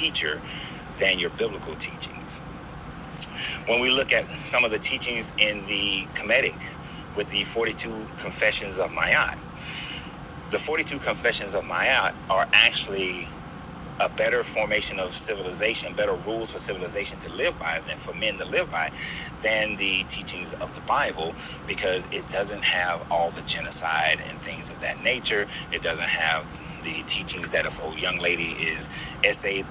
teacher than your biblical teachings. When we look at some of the teachings in the Kemetic with the 42 Confessions of Ma'at, the 42 Confessions of Ma'at are actually a better formation of civilization, better rules for civilization to live by, than for men to live by, than the teachings of the Bible, because it doesn't have all the genocide and things of that nature. It doesn't have the teachings that if a young lady is essayed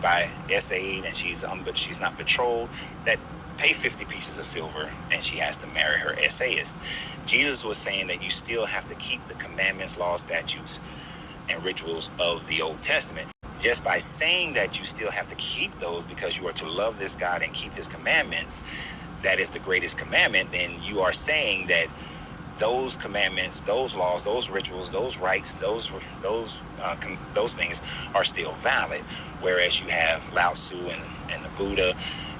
and she's not betrothed, that pay 50 pieces of silver and she has to marry her essayist. Jesus was saying that you still have to keep the commandments, laws, statutes, and rituals of the Old Testament. Just by saying that you still have to keep those because you are to love this God and keep his commandments, that is the greatest commandment, then you are saying that those commandments, those laws, those rituals, those rites, those things are still valid. Whereas you have Lao Tzu and the Buddha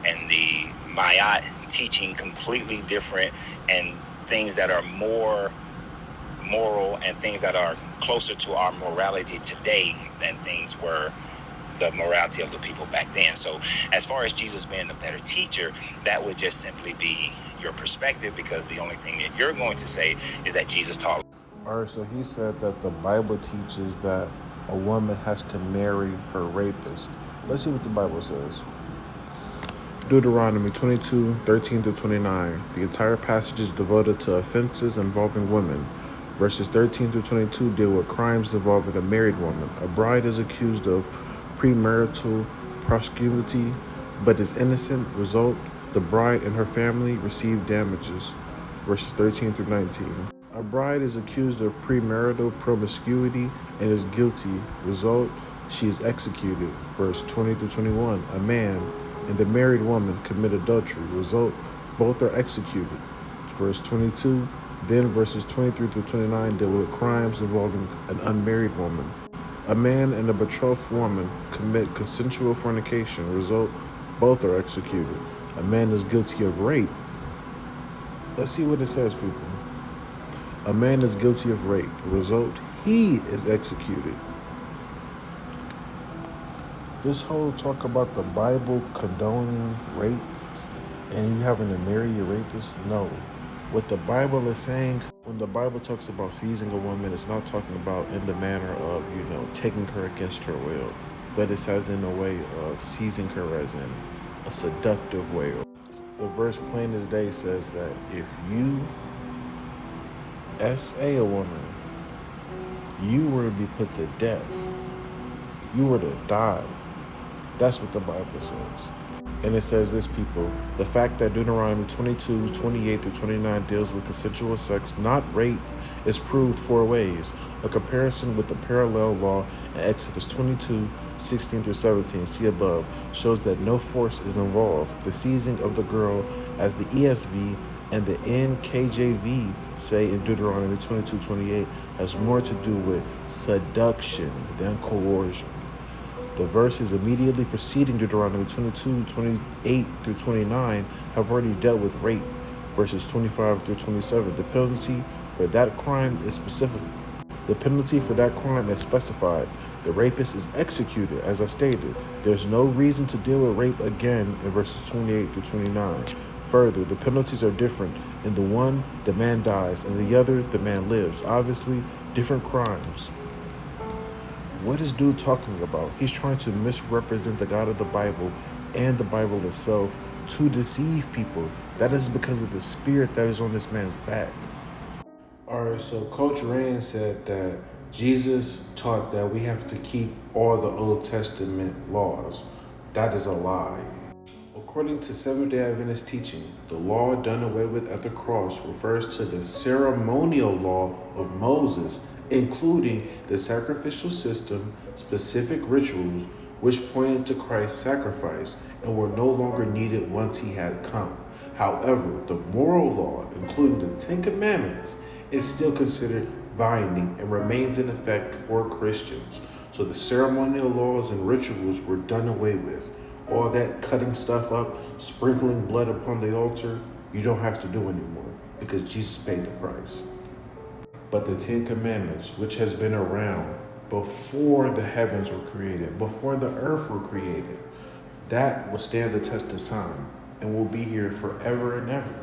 and the Ma'at teaching completely different, and things that are more moral and things that are closer to our morality today than things were the morality of the people back then. So as far as Jesus being a better teacher, that would just simply be your perspective, because the only thing that you're going to say is that Jesus taught. All right, so he said that the Bible teaches that a woman has to marry her rapist. Let's see what the Bible says. Deuteronomy 22:13-29. The entire passage is devoted to offenses involving women. Verses 13-22 deal with crimes involving a married woman. A bride is accused of premarital promiscuity, but is innocent. Result, the bride and her family receive damages. Verses 13-19. A bride is accused of premarital promiscuity and is guilty. Result, she is executed. Verse 20-21. A man and a married woman commit adultery. Result, both are executed. Verse 22. Then verses 23-29 deal with crimes involving an unmarried woman. A man and a betrothed woman commit consensual fornication. Result, both are executed. A man is guilty of rape. Let's see what it says, people. A man is guilty of rape. Result, he is executed. This whole talk about the Bible condoning rape and you having to marry your rapist, no. What the Bible is saying, when the Bible talks about seizing a woman, it's not talking about in the manner of, taking her against her will, but it says in a way of seizing her as in a seductive way. The verse plain as day says that if you essay a woman, you were to be put to death. You were to die. That's what the Bible says. And it says this, people, the fact that Deuteronomy 22:28-29 deals with consensual sex, not rape, is proved 4 ways. A comparison with the parallel law in Exodus 22:16-17, see above, shows that no force is involved. The seizing of the girl, as the ESV and the NKJV say in Deuteronomy 22:28, has more to do with seduction than coercion. The verses immediately preceding Deuteronomy 22:28-29 have already dealt with rape. Verses 25-27. The penalty for that crime is specific. The penalty for that crime is specified. The rapist is executed, as I stated. There's no reason to deal with rape again in verses 28-29. Further, the penalties are different. In the one, the man dies. In the other, the man lives. Obviously, different crimes. What is dude talking about? He's trying to misrepresent the God of the Bible and the Bible itself to deceive people. That is because of the spirit that is on this man's back. All right, so Coach Rand said that Jesus taught that we have to keep all the Old Testament laws. That is a lie. According to Seventh-day Adventist teaching, the law done away with at the cross refers to the ceremonial law of Moses, including the sacrificial system, specific rituals, which pointed to Christ's sacrifice and were no longer needed once he had come. However, the moral law, including the 10 Commandments, is still considered binding and remains in effect for Christians. So the ceremonial laws and rituals were done away with. All that cutting stuff up, sprinkling blood upon the altar, you don't have to do anymore because Jesus paid the price. But the 10 Commandments, which has been around before the heavens were created, before the earth were created, That will stand the test of time and will be here forever and ever.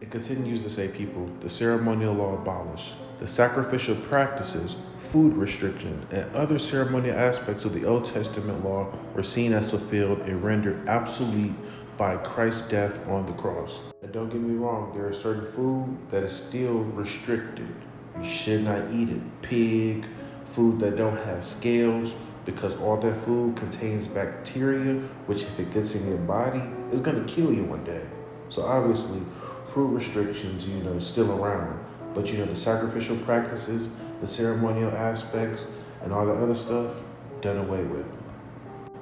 It continues to say, people, the ceremonial law abolished. The sacrificial practices, food restrictions, and other ceremonial aspects of the Old Testament law were seen as fulfilled and rendered obsolete by Christ's death on the cross. And don't get me wrong, there are certain food that is still restricted. You should not eat it. Pig, food that don't have scales, because all that food contains bacteria, which if it gets in your body, is gonna kill you one day. So obviously, food restrictions, still around. But the sacrificial practices, the ceremonial aspects, and all the other stuff, done away with.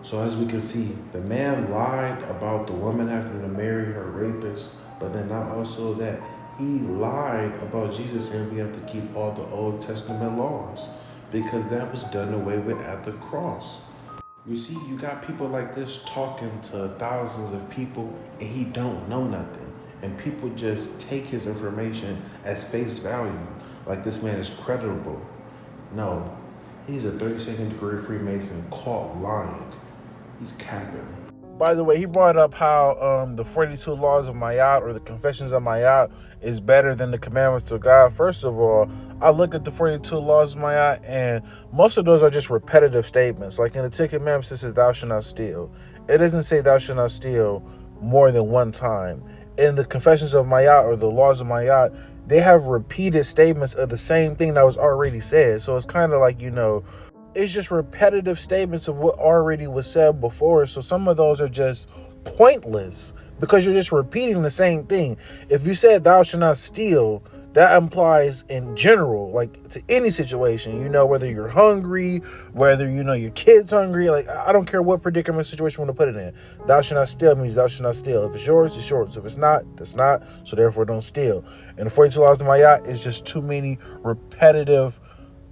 So as we can see, the man lied about the woman having to marry her rapist, but then not also that, he lied about Jesus saying we have to keep all the Old Testament laws, because that was done away with at the cross. You see, you got people like this talking to thousands of people and he don't know nothing. And people just take his information as face value, like this man is credible. No, he's a 32nd degree Freemason caught lying. He's capping. By the way, he brought up how the 42 laws of Mayat or the confessions of Mayat is better than the commandments of God. First of all, I look at the 42 laws of Mayat and most of those are just repetitive statements. Like in the 10 commandments, it says thou shalt not steal. It doesn't say thou shalt not steal more than one time. In the confessions of Mayat or the laws of Mayat, they have repeated statements of the same thing that was already said. So it's kind of like, it's just repetitive statements of what already was said before. So some of those are just pointless because you're just repeating the same thing. If you said thou shalt not steal, that implies in general, like to any situation, whether you're hungry, whether, your kid's hungry, like I don't care what predicament situation you want to put it in. Thou shalt not steal means thou shalt not steal. If it's yours, it's yours. If it's not, that's not. So therefore don't steal. And the 42 laws of Mayat is just too many repetitive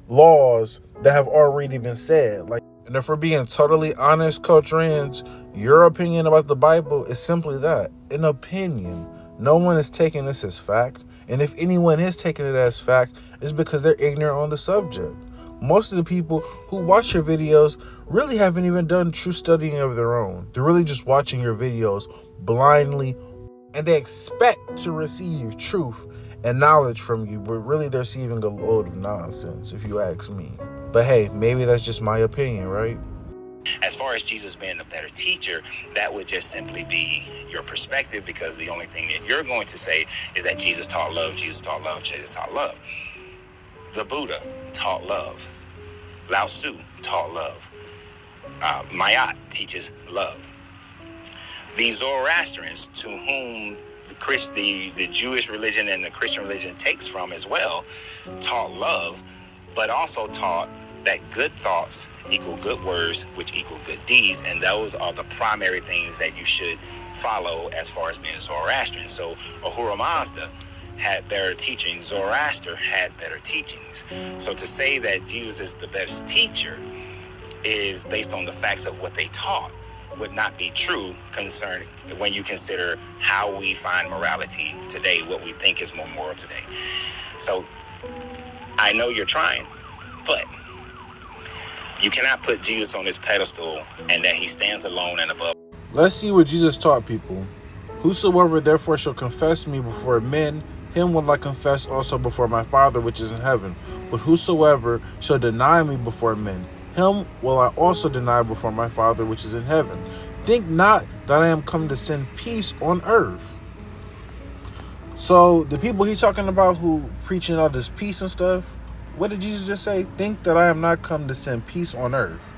laws that have already been said. And if we're being totally honest, Coach Rance, your opinion about the Bible is simply that, an opinion. No one is taking this as fact. And if anyone is taking it as fact, it's because they're ignorant on the subject. Most of the people who watch your videos really haven't even done true studying of their own. They're really just watching your videos blindly, and they expect to receive truth and knowledge from you, but really they're receiving a load of nonsense, if you ask me. But hey, maybe that's just my opinion, right? As far as Jesus being a better teacher, that would just simply be your perspective, because the only thing that you're going to say is that Jesus taught love, Jesus taught love, Jesus taught love. The Buddha taught love. Lao Tzu taught love. Mayat teaches love. The Zoroastrians, to whom the Jewish religion and the Christian religion takes from as well, taught love, but also taught that good thoughts equal good words, which equal good deeds, and those are the primary things that you should follow as far as being Zoroastrian. So Ahura Mazda had better teachings, Zoroaster had better teachings. So to say that Jesus is the best teacher is based on the facts of what they taught would not be true concerning when you consider how we find morality today, what we think is more moral today. So I know you're trying, but you cannot put Jesus on this pedestal and that he stands alone and above. Let's see what Jesus taught people. Whosoever therefore shall confess me before men, him will I confess also before my Father which is in heaven. But whosoever shall deny me before men, him will I also deny before my Father which is in heaven. Think not that I am come to send peace on earth. So the people he's talking about who preaching all this peace and stuff, what did Jesus just say? Think that I am not come to send peace on earth.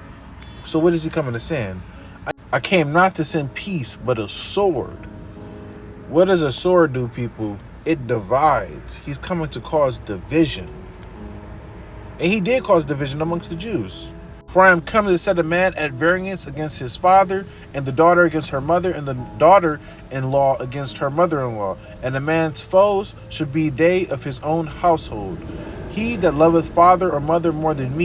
So what is he coming to send? I came not to send peace, but a sword. What does a sword do, people? It divides. He's coming to cause division. And he did cause division amongst the Jews. For I am come to set a man at variance against his father, and the daughter against her mother, and the daughter-in-law against her mother-in-law. And a man's foes should be they of his own household. He that loveth father or mother more than me